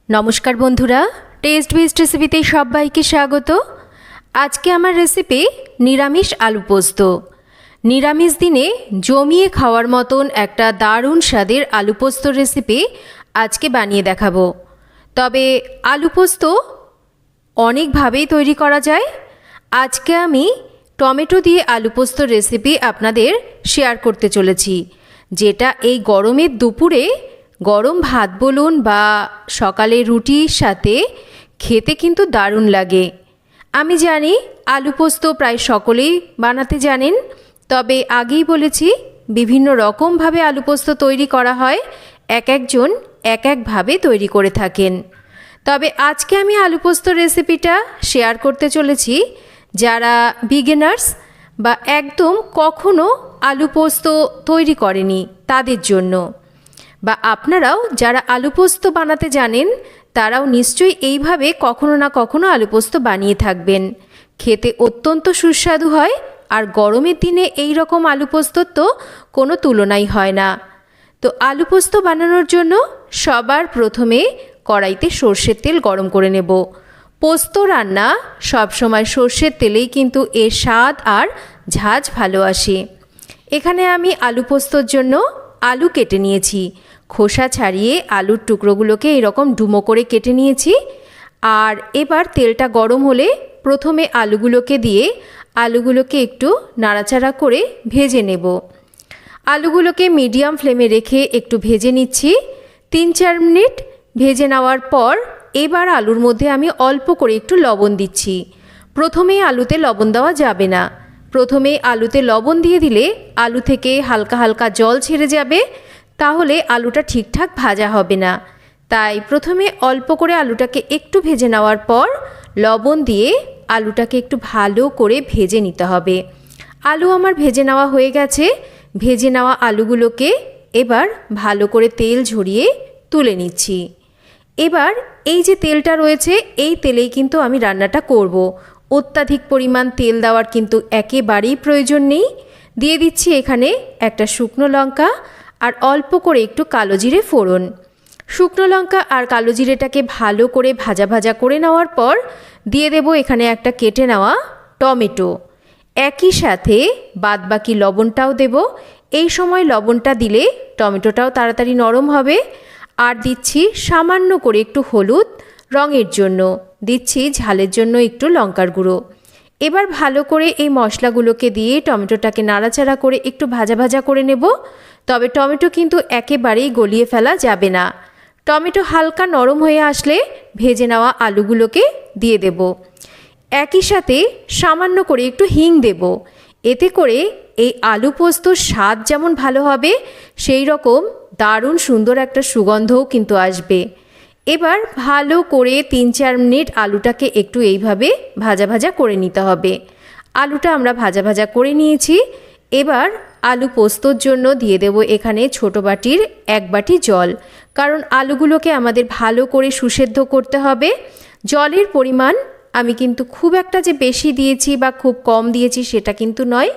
নমস্কার বন্ধুরা, test best রেসিপিতে সবাইকে স্বাগত। আজকে আমার রেসিপি নিরামিষ আলু পোস্ত। নিরামিষ দিনে জমিয়ে খাওয়ার মতন একটা দারুণ স্বাদের আলু পোস্ত রেসিপি আজকে বানিয়ে দেখাবো। তবে আলু পোস্ত অনেকভাবেই তৈরি করা যায়। আজকে আমি টমেটো দিয়ে আলু পোস্ত রেসিপি আপনাদের শেয়ার করতে চলেছি, যেটা এই গরমের দুপুরে গরম ভাত বলুন বা সকালে রুটির সাথে খেতে কিন্তু দারুণ লাগে। আমি জানি আলু পোস্ত প্রায় সকলেই বানাতে জানেন, তবে আগেই বলেছি বিভিন্ন রকমভাবে আলু পোস্ত তৈরি করা হয়, এক একজন এক একভাবে তৈরি করে থাকেন। তবে আজকে আমি আলু পোস্ত রেসিপিটা শেয়ার করতে চলেছি যারা বিগিনার্স বা একদম কখনো আলু পোস্ত তৈরি করেনি তাদের জন্য, বা আপনারাও যারা আলু পোস্ত বানাতে জানেন তারাও নিশ্চয়ই এইভাবে কখনো না কখনো আলু পোস্ত বানিয়ে থাকবেন। খেতে অত্যন্ত সুস্বাদু হয়, আর গরমের দিনে এই রকম আলু পোস্তর তো কোনো তুলনাই হয় না। তো আলু পোস্ত বানানোর জন্য সবার প্রথমে কড়াইতে সর্ষের তেল গরম করে নেব। পোস্ত রান্না সবসময় সর্ষের তেলেই কিন্তু এর স্বাদ আর ঝাঁঝ ভালো আসে। এখানে আমি আলু পোস্তর জন্য আলু কেটে নিয়েছি, খোসা ছাড়িয়ে আলুর টুকরোগুলোকে এরকম ডুমো করে কেটে নিয়েছি। আর এবার তেলটা গরম হলে প্রথমে আলুগুলোকে দিয়ে আলুগুলোকে একটু নাড়াচাড়া করে ভেজে নেব। আলুগুলোকে মিডিয়াম ফ্লেমে রেখে একটু ভেজে নিচ্ছি। 3-4 মিনিট ভেজে নেওয়ার পর এবার আলুর মধ্যে আমি অল্প করে একটু লবণ দিচ্ছি। প্রথমেই আলুতে লবণ দেওয়া যাবে না। প্রথমে আলুতে লবণ দিয়ে দিলে আলু থেকে হালকা হালকা জল ছেড়ে যাবে, তাহলে আলুটা ঠিকঠাক ভাজা হবে না। তাই প্রথমে অল্প করে আলুটাকে একটু ভেজে নেওয়ার পর লবণ দিয়ে আলুটাকে একটু ভালো করে ভেজে নিতে হবে। আলু আমার ভেজে নেওয়া হয়ে গেছে। ভেজে নেওয়া আলুগুলোকে এবার ভালো করে তেল ঝরিয়ে তুলে নিচ্ছি। এবার এই যে তেলটা রয়েছে এই তেলেই কিন্তু আমি রান্নাটা করব। অত্যাধিক পরিমাণ তেল দেওয়ার কিন্তু একেবারেই প্রয়োজন নেই। দিয়ে দিচ্ছি এখানে একটা শুকনো লঙ্কা আর অল্প করে একটু কালো জিরে ফোড়ন। শুকনো লঙ্কা আর কালো জিরেটাকে ভালো করে ভাজা ভাজা করে নেওয়ার পর দিয়ে দেব এখানে একটা কেটে নেওয়া টমেটো। একই সাথে বাদবাকি লবণটাও দেব। এই সময় লবণটা দিলে টমেটোটাও তাড়াতাড়ি নরম হবে। আর দিচ্ছি সামান্য করে একটু হলুদ রঙের জন্য, দিচ্ছি ঝালের জন্য একটু লঙ্কার গুঁড়ো। এবার ভালো করে এই মশলাগুলোকে দিয়ে টমেটোটাকে নাড়াচাড়া করে একটু ভাজা ভাজা করে নেব। তবে টমেটো কিন্তু একেবারেই গলিয়ে ফেলা যাবে না। টমেটো হালকা নরম হয়ে আসলে ভেজে নেওয়া আলুগুলোকে দিয়ে দেব। একই সাথে সামান্য করে একটু হিং দেব। এতে করে এই আলু পোস্তর স্বাদ যেমন ভালো হবে, সেই রকম দারুণ সুন্দর একটা সুগন্ধও কিন্তু আসবে। এবার ভালো করে 3-4 মিনিট আলুটাকে একটু এইভাবে ভাজা ভাজা করে নিতে হবে। আলুটা আমরা ভাজা ভাজা করে নিয়েছি। এবার আলু পোস্তর জন্য দিয়ে দেব এখানে ছোট বাটির 1 বাটি জল, কারণ আলুগুলোকে আমাদের ভালো করে সুসেদ্ধ করতে হবে। জলের পরিমাণ আমি কিন্তু খুব একটা যে বেশি দিয়েছি বা খুব কম দিয়েছি সেটা কিন্তু নয়।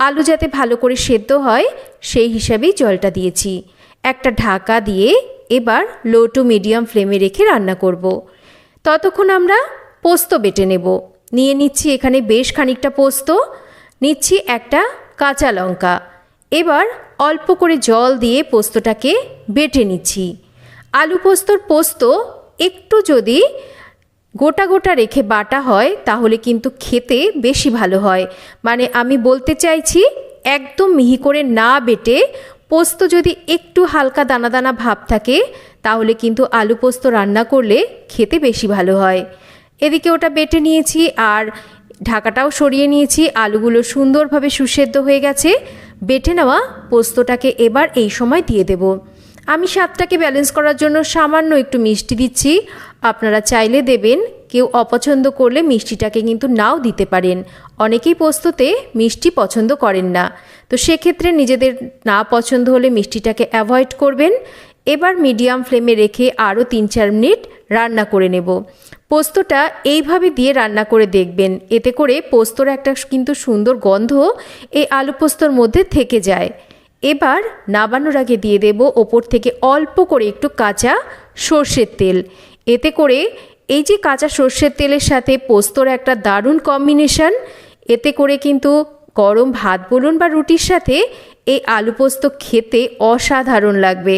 আলু যাতে ভালো করে সেদ্ধ হয় সেই হিসাবেই জলটা দিয়েছি। একটা ঢাকা দিয়ে এবার লো টু মিডিয়াম ফ্লেমে রেখে রান্না করব। ততক্ষণ আমরা পোস্ত বেটে নেব। নিয়ে নিচ্ছি এখানে বেশ খানিকটা পোস্ত, নিচ্ছি একটা কাঁচা লঙ্কা। এবার অল্প করে জল দিয়ে পোস্তটাকে বেটে নিচ্ছি। আলু পোস্তর পোস্ত একটু যদি গোটা গোটা রেখে বাটা হয় তাহলে কিন্তু খেতে বেশি ভালো হয়। মানে আমি বলতে চাইছি একদম মিহি করে না বেটে পোস্ত যদি একটু হালকা দানা দানা ভাব থাকে তাহলে কিন্তু আলু পোস্ত রান্না করলে খেতে বেশি ভালো হয়। এদিকে ওটা বেটে নিয়েছি আর ঢাকাটাও সরিয়ে নিয়েছি। আলুগুলো সুন্দরভাবে সুসেদ্ধ হয়ে গেছে। বেটে নেওয়া পোস্তটাকে এবার এই সময় দিয়ে দেব। আমি স্বাদটাকে ব্যালেন্স করার জন্য সামান্য একটু মিষ্টি দিচ্ছি। আপনারা চাইলে দেবেন, কেউ অপছন্দ করলে মিষ্টিটাকে কিন্তু নাও দিতে পারেন। অনেকেই পোস্ততে মিষ্টি পছন্দ করেন না, তো সেক্ষেত্রে নিজেদের না পছন্দ হলে মিষ্টিটাকে অ্যাভয়েড করবেন। এবার মিডিয়াম ফ্লেমে রেখে আরও 3-4 মিনিট রান্না করে নেব। পোস্তটা এইভাবে দিয়ে রান্না করে দেখবেন, এতে করে পোস্তর একটা কিন্তু সুন্দর গন্ধ এই আলু পোস্তর মধ্যে থেকে যায়। এবার নাবানোর আগে দিয়ে দেব ওপর থেকে অল্প করে একটু কাঁচা সর্ষের তেল। এতে করে এই যে কাঁচা সর্ষের তেলের সাথে পোস্তর একটা দারুণ কম্বিনেশন, এতে করে কিন্তু গরম ভাত বলুন বা রুটির সাথে এই আলু পোস্ত খেতে অসাধারণ লাগবে।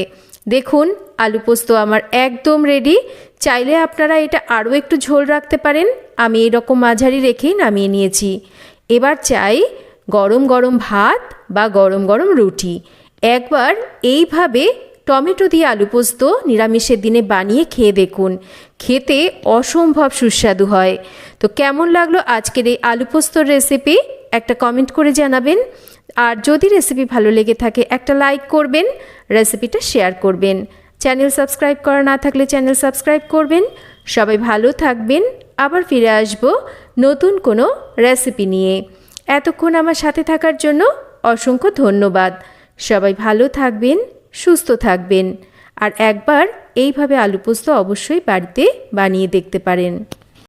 দেখুন আলু পোস্ত আমার একদম রেডি। চাইলে আপনারা এটা আরও একটু ঝোল রাখতে পারেন, আমি এরকম মাঝারি রেখেই নামিয়ে নিয়েছি। এবার চাই গরম গরম ভাত বা গরম গরম রুটি। একবার এইভাবে টমেটো দিয়ে আলু পোস্ত নিরামিষের দিনে বানিয়ে খেয়ে দেখুন, খেতে অসম্ভব সুস্বাদু হয়। তো কেমন লাগলো আজকের এই আলু পোস্তর রেসিপি একটা কমেন্ট করে জানাবেন। আর যদি রেসিপি ভালো লেগে থাকে একটা লাইক করবেন, রেসিপিটা শেয়ার করবেন। চ্যানেল সাবস্ক্রাইব করা না থাকলে চ্যানেল সাবস্ক্রাইব করবেন। সবাই ভালো থাকবেন, আবার ফিরে আসব নতুন কোনো রেসিপি নিয়ে। এতক্ষণ আমার সাথে থাকার জন্য অসংখ্য ধন্যবাদ। সবাই ভালো থাকবেন, সুস্থ থাকবেন। আর একবার এইভাবে আলু পোস্ত অবশ্যই বাড়িতে বানিয়ে দেখতে পারেন।